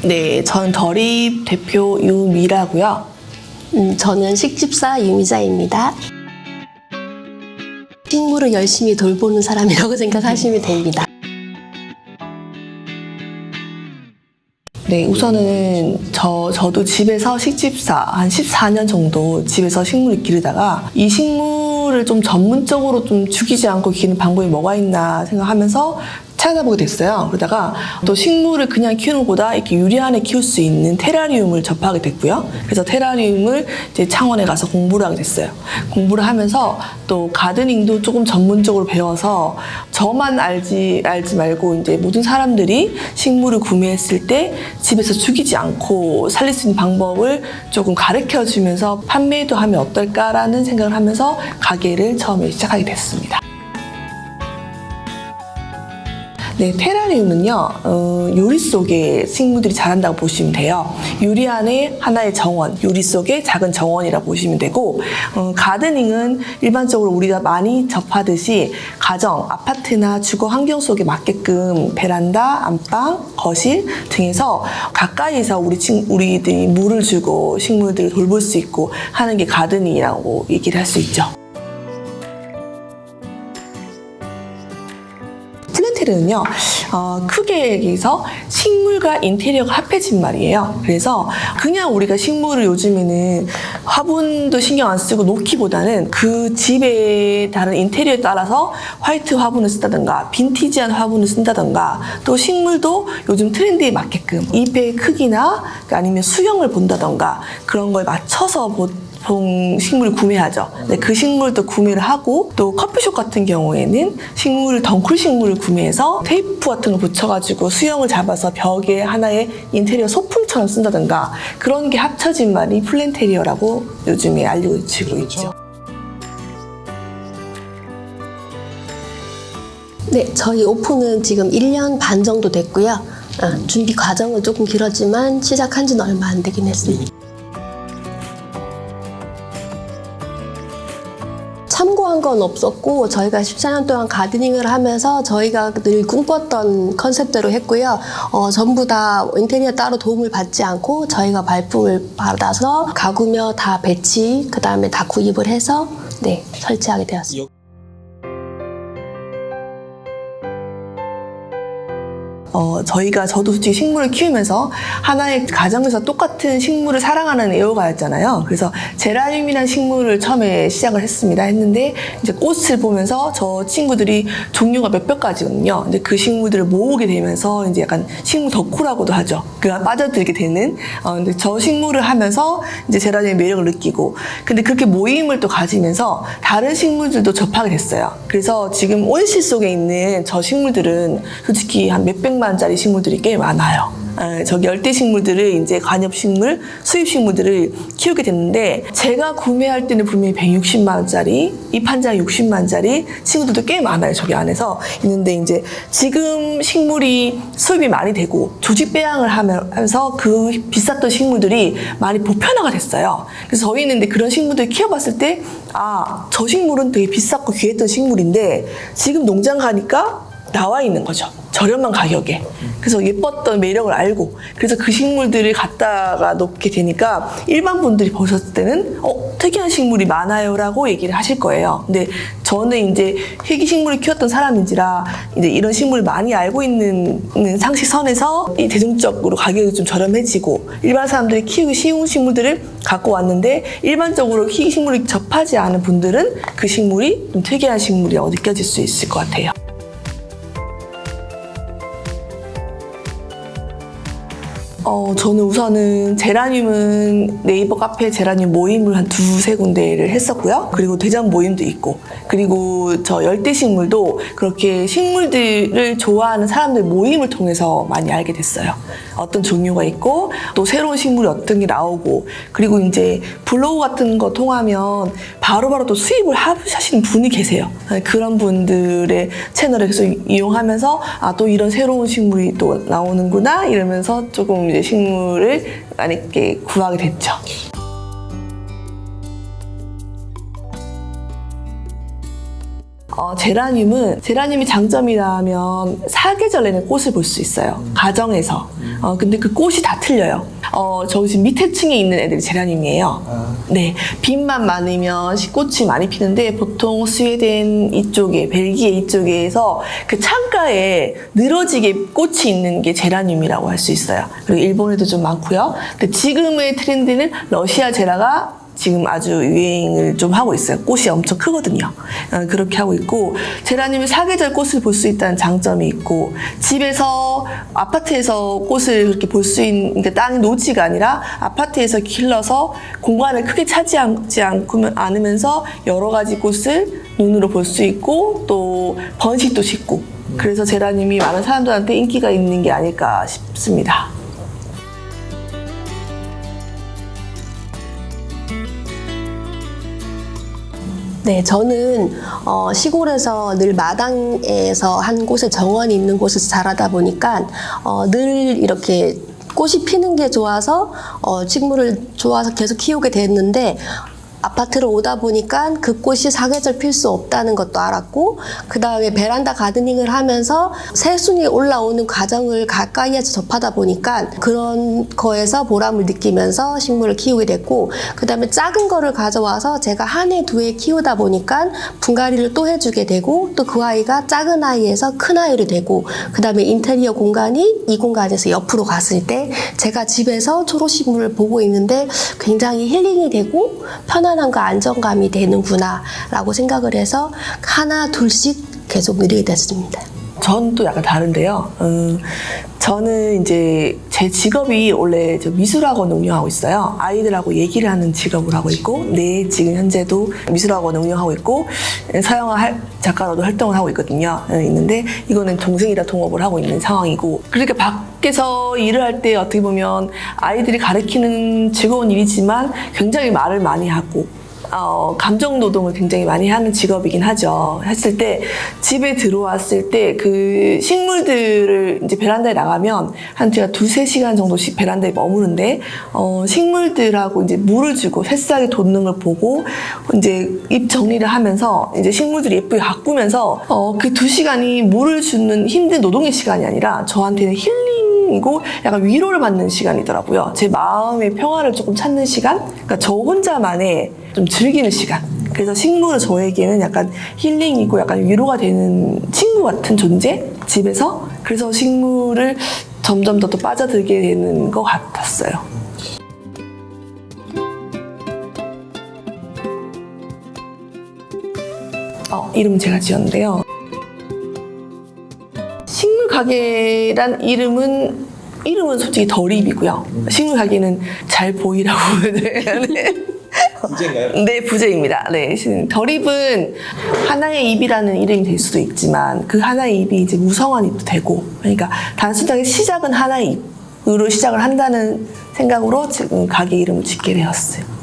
네, 저는 더립 대표 유미라고요. 저는 식집사 유미자입니다. 식물을 열심히 돌보는 사람이라고 생각하시면 됩니다. 네, 우선은 저도 집에서 식집사 한 14년 정도 집에서 식물을 기르다가 이 식물을 좀 전문적으로 좀 죽이지 않고 기르는 방법이 뭐가 있나 생각하면서 찾아보게 됐어요. 그러다가 또 식물을 그냥 키우는 것보다 이렇게 유리 안에 키울 수 있는 테라리움을 접하게 됐고요. 그래서 테라리움을 이제 창원에 가서 공부를 하게 됐어요. 공부를 하면서 또 가드닝도 조금 전문적으로 배워서 저만 알지 말고 이제 모든 사람들이 식물을 구매했을 때 집에서 죽이지 않고 살릴 수 있는 방법을 조금 가르쳐 주면서 판매도 하면 어떨까라는 생각을 하면서 가게를 처음에 시작하게 됐습니다. 네, 테라리움은요, 유리 속에 식물들이 자란다고 보시면 돼요. 유리 안에 하나의 정원, 유리 속에 작은 정원이라고 보시면 되고, 가드닝은 일반적으로 우리가 많이 접하듯이 가정, 아파트나 주거 환경 속에 맞게끔 베란다, 안방, 거실 등에서 가까이서 우리들이 물을 주고 식물들을 돌볼 수 있고 하는 게 가드닝이라고 얘기를 할 수 있죠. 플랜테르는요, 크게 얘기해서 식물과 인테리어가 합해진 말이에요. 그래서 그냥 우리가 식물을 요즘에는 화분도 신경 안 쓰고 놓기보다는 그 집에 다른 인테리어에 따라서 화이트 화분을 쓴다든가 빈티지한 화분을 쓴다든가 또 식물도 요즘 트렌드에 맞게끔 잎의 크기나 아니면 수영을 본다든가 그런 거에 맞춰서 식물을 구매하죠. 네, 그 식물도 구매를 하고 또 커피숍 같은 경우에는 덩쿨 식물을 구매해서 테이프 같은 거 붙여가지고 수영을 잡아서 벽에 하나의 인테리어 소품처럼 쓴다든가 그런 게 합쳐진 말이 플랜테리어라고 요즘에 알려지고 있죠. 네, 저희 오픈은 지금 1년 반 정도 됐고요. 준비 과정은 조금 길었지만 시작한 지는 얼마 안 되긴 했습니다. 참고한 건 없었고 저희가 14년 동안 가드닝을 하면서 저희가 늘 꿈꿨던 컨셉대로 했고요. 전부 다 인테리어 따로 도움을 받지 않고 저희가 발품을 받아서 가구며 다 배치, 그 다음에 다 구입을 해서 네, 설치하게 되었습니다. 저도 솔직히 식물을 키우면서 하나의 가정에서 똑같은 식물을 사랑하는 애호가였잖아요. 그래서 제라늄이라는 식물을 처음에 시작을 했는데 이제 꽃을 보면서 저 친구들이 종류가 몇백 가지거든요. 근데 그 식물들을 모으게 되면서 이제 약간 식물 덕후라고도 하죠. 그가 빠져들게 되는. 근데 저 식물을 하면서 이제 제라늄의 매력을 느끼고, 근데 그렇게 모임을 또 가지면서 다른 식물들도 접하게 됐어요. 그래서 지금 온실 속에 있는 저 식물들은 솔직히 한 몇백만 짜리 식물들이 꽤 많아요. 저기 열대 식물들을 이제 관엽식물, 수입식물들을 키우게 됐는데 제가 구매할 때는 분명히 160만 원짜리, 잎 한 장에 60만 원짜리 친구들도 꽤 많아요. 저기 안에서 있는데 이제 지금 식물이 수입이 많이 되고 조직 배양을 하면서 그 비쌌던 식물들이 많이 보편화가 됐어요. 그래서 저희는 근데 그런 식물들 키워봤을 때 저 식물은 되게 비쌌고 귀했던 식물인데 지금 농장 가니까 나와 있는 거죠. 저렴한 가격에. 그래서 예뻤던 매력을 알고 그래서 그 식물들을 갖다가 놓게 되니까 일반 분들이 보셨을 때는 특이한 식물이 많아요 라고 얘기를 하실 거예요. 근데 저는 이제 희귀식물을 키웠던 사람인지라 이제 이런 식물을 많이 알고 있는 상식선에서 이 대중적으로 가격이 좀 저렴해지고 일반 사람들이 키우기 쉬운 식물들을 갖고 왔는데 일반적으로 희귀식물을 접하지 않은 분들은 그 식물이 좀 특이한 식물이라고 느껴질 수 있을 것 같아요. 저는 우선은 제라늄은 네이버 카페 제라늄 모임을 한 두세 군데를 했었고요. 그리고 대장 모임도 있고, 그리고 저 열대식물도 그렇게 식물들을 좋아하는 사람들 모임을 통해서 많이 알게 됐어요. 어떤 종류가 있고, 또 새로운 식물이 어떤 게 나오고, 그리고 이제 블로그 같은 거 통하면 바로바로 또 수입을 하시는 분이 계세요. 그런 분들의 채널을 계속 이용하면서 또 이런 새로운 식물이 또 나오는구나 이러면서 조금 이제 식물을 많이 구하게 됐죠. 제라늄이 장점이라면 사계절 내내 꽃을 볼 수 있어요. 가정에서. 근데 그 꽃이 다 틀려요. 저기 지금 밑에 층에 있는 애들이 제라늄이에요. 네, 빛만 많으면 꽃이 많이 피는데 보통 스웨덴 이쪽에, 벨기에 이쪽에서 그 창가에 늘어지게 꽃이 있는 게 제라늄이라고 할 수 있어요. 그리고 일본에도 좀 많고요. 근데 지금의 트렌드는 러시아 제라가 지금 아주 유행을 좀 하고 있어요. 꽃이 엄청 크거든요. 그렇게 하고 있고, 제라늄은 사계절 꽃을 볼 수 있다는 장점이 있고, 집에서 아파트에서 꽃을 그렇게 볼 수 있는, 그러니까 땅이 노지가 아니라 아파트에서 길러서 공간을 크게 차지하지 않으면서 여러 가지 꽃을 눈으로 볼 수 있고, 또 번식도 쉽고, 그래서 제라늄이 많은 사람들한테 인기가 있는 게 아닐까 싶습니다. 네, 저는 시골에서 늘 마당에서 한 곳에 정원이 있는 곳에서 자라다 보니까 늘 이렇게 꽃이 피는 게 좋아서 식물을 좋아서 계속 키우게 됐는데, 아파트로 오다 보니까 그 꽃이 사계절 필 수 없다는 것도 알았고, 그 다음에 베란다 가드닝을 하면서 새순이 올라오는 과정을 가까이에서 접하다 보니까 그런 거에서 보람을 느끼면서 식물을 키우게 됐고, 그 다음에 작은 거를 가져와서 제가 한 해, 두 해 키우다 보니까 분갈이를 또 해주게 되고, 또 그 아이가 작은 아이에서 큰 아이로 되고, 그 다음에 인테리어 공간이 이 공간에서 옆으로 갔을 때 제가 집에서 초록식물을 보고 있는데 굉장히 힐링이 되고 편안함과 안정감이 되는구나 라고 생각을 해서 하나 둘씩 계속 누리게 됐습니다. 전 또 약간 다른데요. 저는 이제 제 직업이 원래 미술학원을 운영하고 있어요. 아이들하고 얘기를 하는 직업을 하고 있고, 네, 지금 현재도 미술학원을 운영하고 있고, 서영아 작가로도 활동을 하고 있거든요. 있는데, 이거는 동생이랑 동업을 하고 있는 상황이고, 그러니까 밖에서 일을 할 때 어떻게 보면 아이들이 가르치는 즐거운 일이지만 굉장히 말을 많이 하고, 감정 노동을 굉장히 많이 하는 직업이긴 하죠. 했을 때 집에 들어왔을 때 그 식물들을 이제 베란다에 나가면 한 제가 2-3시간 정도씩 베란다에 머무는데, 식물들하고 이제 물을 주고 새싹이 돋는 걸 보고 이제 잎 정리를 하면서 이제 식물들이 예쁘게 가꾸면서 그 2시간이 물을 주는 힘든 노동의 시간이 아니라 저한테는 힐링이고 약간 위로를 받는 시간이더라고요. 제 마음의 평화를 조금 찾는 시간? 그러니까 저 혼자만의 좀 즐기는 시간. 그래서 식물은 저에게는 약간 힐링이고 약간 위로가 되는 친구 같은 존재? 집에서. 그래서 식물을 점점 더 빠져들게 되는 것 같았어요. 이름은 제가 지었는데요. 식물 가게란 이름은 솔직히 덜입이고요. 식물 가게는 잘 보이라고. 네. 부제인가요? 네, 부제입니다. 네, 덜입은 하나의 잎이라는 이름이 될 수도 있지만 그 하나의 잎이 이제 무성한 잎도 되고, 그러니까 단순하게 시작은 하나의 잎으로 시작을 한다는 생각으로 지금 가게 이름을 짓게 되었어요.